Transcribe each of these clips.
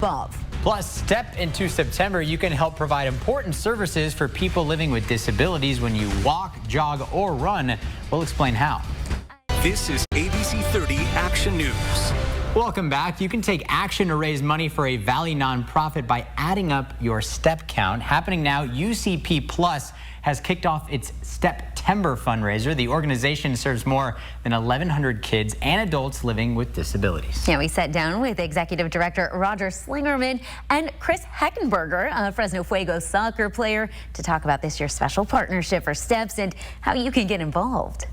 above. Plus, step into September. You can help provide important services for people living with disabilities when you walk, jog, or run. We'll explain how. This is ABC30 Action News. Welcome back. You can take action to raise money for a Valley nonprofit by adding up your step count. Happening now, Ucp+ has kicked off its Steptember fundraiser. The organization serves more than 1,100 kids and adults living with disabilities. Yeah, we sat down with Executive Director Roger Slingerman and Chris Heckenber, a Fresno Fuego soccer player, to talk about this year's special partnership for Steps and how you can get involved.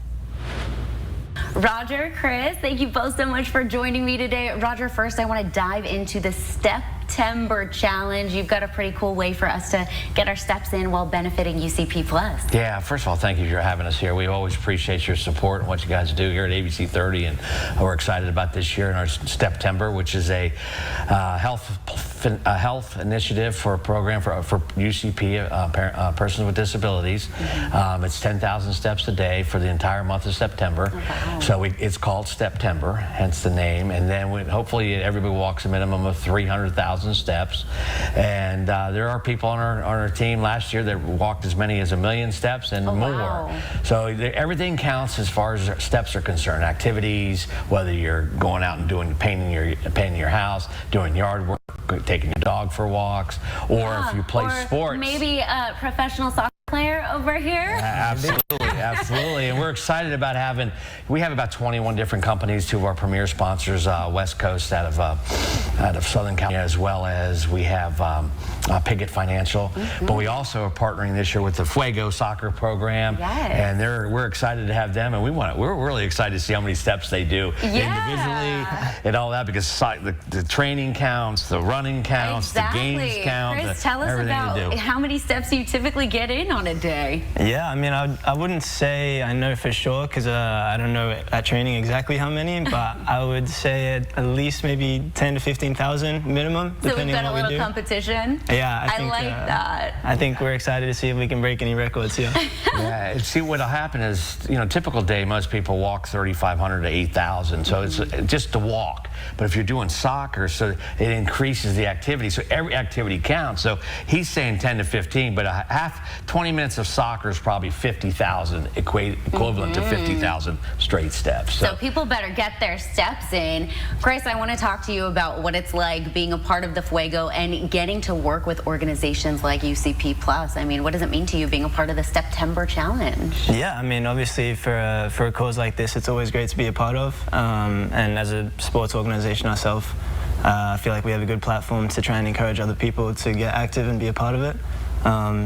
Roger, Chris, thank you both so much for joining me today. Roger, first I want to dive into the Steptember challenge. You've got a pretty cool way for us to get our steps in while benefiting UCP+. Yeah, first of all, thank you for having us here. We always appreciate your support and what you guys do here at ABC30, and we're excited about this year in our Steptember, which is a health initiative for a program for UCP persons with disabilities. It's 10,000 steps a day for the entire month of September. Wow. So it's called Steptember, hence the name. And then hopefully everybody walks a minimum of 300,000 steps. And there are people on our team last year that walked as many as 1 million steps and more. Wow. So everything counts as far as steps are concerned. Activities, whether you're going out and doing painting your house, doing yard work, taking your dog for walks, or if you play sports. Maybe a professional soccer player over here. Absolutely. And we're excited about we have about 21 different companies, 2 of our premier sponsors, West Coast out of Southern California, as well as we have Piggott Financial. But we also are partnering this year with the Fuego soccer program. Yes. And we're excited to have them, and we're really excited to see how many steps they do individually and all that, because the training counts, the running counts, the games count. Chris, tell us about how many steps you typically get in on a day. Yeah, I mean, I wouldn't say I know for sure, because I don't know at training exactly how many, but I would say at least maybe 10 to 15,000 minimum, depending on what we do. So we've got a little competition. Yeah, I like that. I think we're excited to see if we can break any records here. Yeah, and see what'll happen is, typical day, most people walk 3,500 to 8,000, so it's just to walk. But if you're doing soccer, so it increases the activity, so every activity counts. So he's saying 10 to 15, but 20 minutes of soccer is probably 50,000, equivalent to 50,000 straight steps. So people better get their steps in. Chris, I want to talk to you about what it's like being a part of the Fuego and getting to work with organizations like UCP+. I mean, what does it mean to you being a part of the Steptember challenge? Yeah, I mean, obviously for a cause like this, it's always great to be a part of. And as a sports organization ourselves, I feel like we have a good platform to try and encourage other people to get active and be a part of it.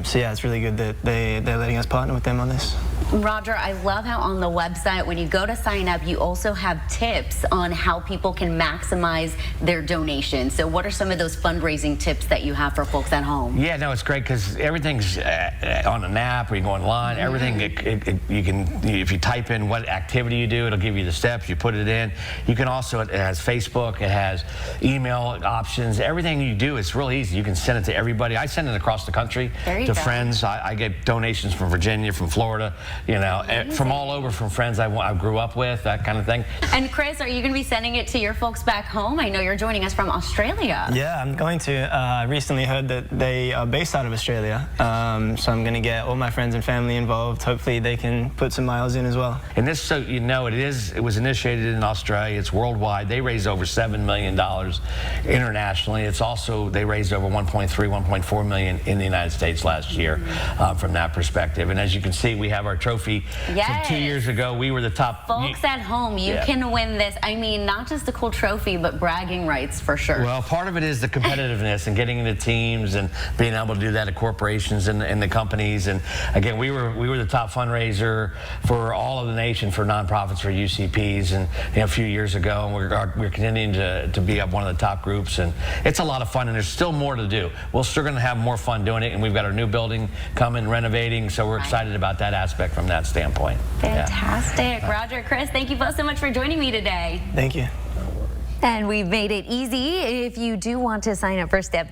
So yeah, it's really good that they're letting us partner with them on this. Roger, I love how on the website, when you go to sign up, you also have tips on how people can maximize their donations. So what are some of those fundraising tips that you have for folks at home? Yeah, no, it's great because everything's on an app, or you go online, everything, you can, if you type in what activity you do, it'll give you the steps, you put it in. You can also, it has Facebook, it has email options, everything you do, it's real easy. You can send it to everybody. I send it across the country to friends. I get donations from Virginia, from Florida, from all over, from friends I grew up with, that kind of thing. And Chris, are you going to be sending it to your folks back home? I know you're joining us from Australia. Yeah, I'm going to. I recently heard that they are based out of Australia, so I'm going to get all my friends and family involved. Hopefully they can put some miles in as well. And this, so you know, it was initiated in Australia. It's worldwide. They raised over $7 million internationally. It's also, they raised over 1.4 million in the United States last year from that perspective. And as you can see, we have our trophy from 2 years ago. We were the top. Folks at home, you can win this. I mean, not just a cool trophy, but bragging rights for sure. Well, part of it is the competitiveness and getting into teams and being able to do that at corporations and the companies. And again, we were the top fundraiser for all of the nation for nonprofits for UCPs, and a few years ago, and we're continuing to be up one of the top groups. And it's a lot of fun, and there's still more to do. We're still going to have more fun doing it, and we've got our new building coming, renovating, so we're excited about that aspect from that standpoint. Fantastic. Roger, Chris, thank you both so much for joining me today. Thank you. And we've made it easy. If you do want to sign up for Step